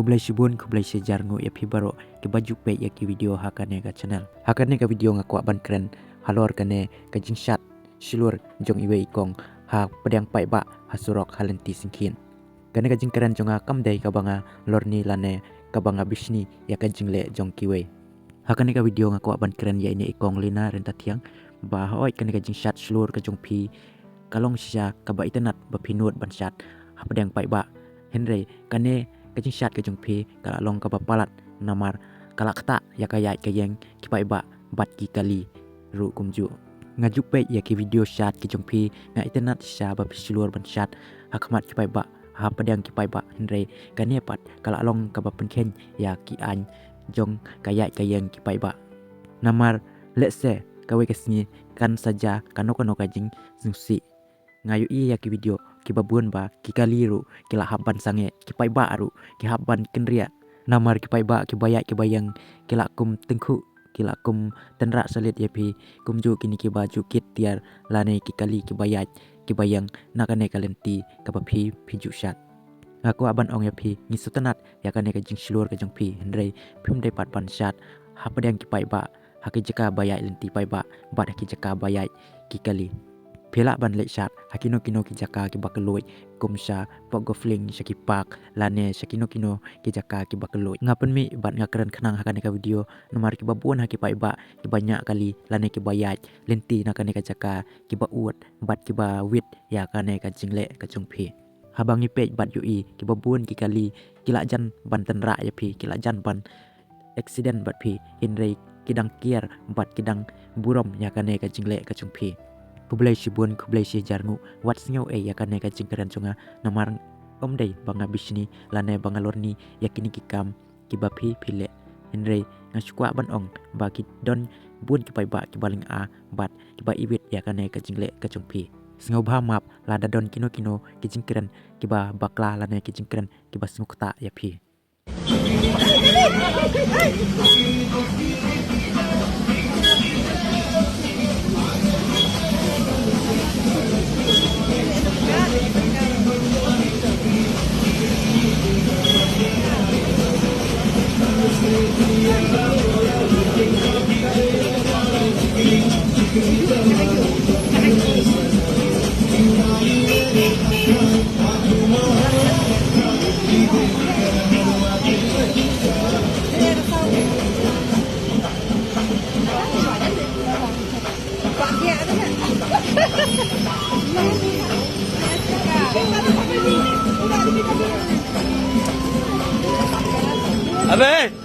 Kublai Shibun, kublai sejar ngu ya pibaro ke baju pe ya ki video hakane ka channel. Hakane ka video ngaku ban keren halor kane ka jingshat silur jong iwe ikong ha pedang pai ba hasurok halenti singkin. Kane ka jing keren jonga kamdai ka banga lorni lane ka banga bisni ya ka jingle jong kiwe. Hakane ka video ngaku ban keren ya ini ikong lina renta tiang ba hoi kane ka jingshat silur ka jong pi kalong sya ka ba itenat ba pinut ban syat ha pedang pai ba Henry kane kajing syat kajung pi kala long ka palat namar kala kata ya kaya kayeng kipai ba bat ki kali ru kumju ngajuk pe ya ki video syat kajung pi nga internet sya ba pisulur ban syat hakmat kipai ba ha padang kipai ba Henry kane pat kala long ka ba penken ya ki an jong kaya kayeng kipai ba namar let's say kawe kesini kan saja kano kajing sungsi ngayu ya ki video kibabun ba kikaliru kila haban sange kipai ba aru ki haban kendria namar kipai ba kibayang kila kum tengku kila kum tenra salit yapi kumju kini kibaju kit tiar lane kikali kibayang nakane kalenti kapapi piju syat ngaku aban ong yapi ngisutanat yakane kajing silur kajong pi hendrai pim depat pan syat hapadang kipai ba hakijaka bayai lenti pai ba bat hakijaka bayai kikali Pela ban lek syat hakino kino ki jaka ki bakeloi kumsha pogofling syaki pak lane syakino kino ki jaka ki bakeloi ngapen mi bat ngakeren kenang hakane ka video nomor ki babuan haki pai ba ki banyak kali lane ki bayat lenti nakane ka jaka ki ba uat bat ki ba wit ya kane ka jingle ka jungpi habang ipej bat yui ki babuan ki kali kila jan ban tenra ya pi kila jan ban accident bat pi inrei kidang kier bat kidang burom ya kane ka jingle ka jungpi Kublai Shibun, kublai sejar ngu wat singau ya kane ka jingkeran jonga namar omdai banga bisni lane banga lorni yakini kikam kibapi pile Henry ngasukwa ban ong ba ki don bun ki pai ba ki baling a bat ki ba iwit ya kane ka jingle ka jongpi singau ba map lada don kino ki jingkeran ki ba bakla lane ki jingkeran ki ba singukta ya pi Abe!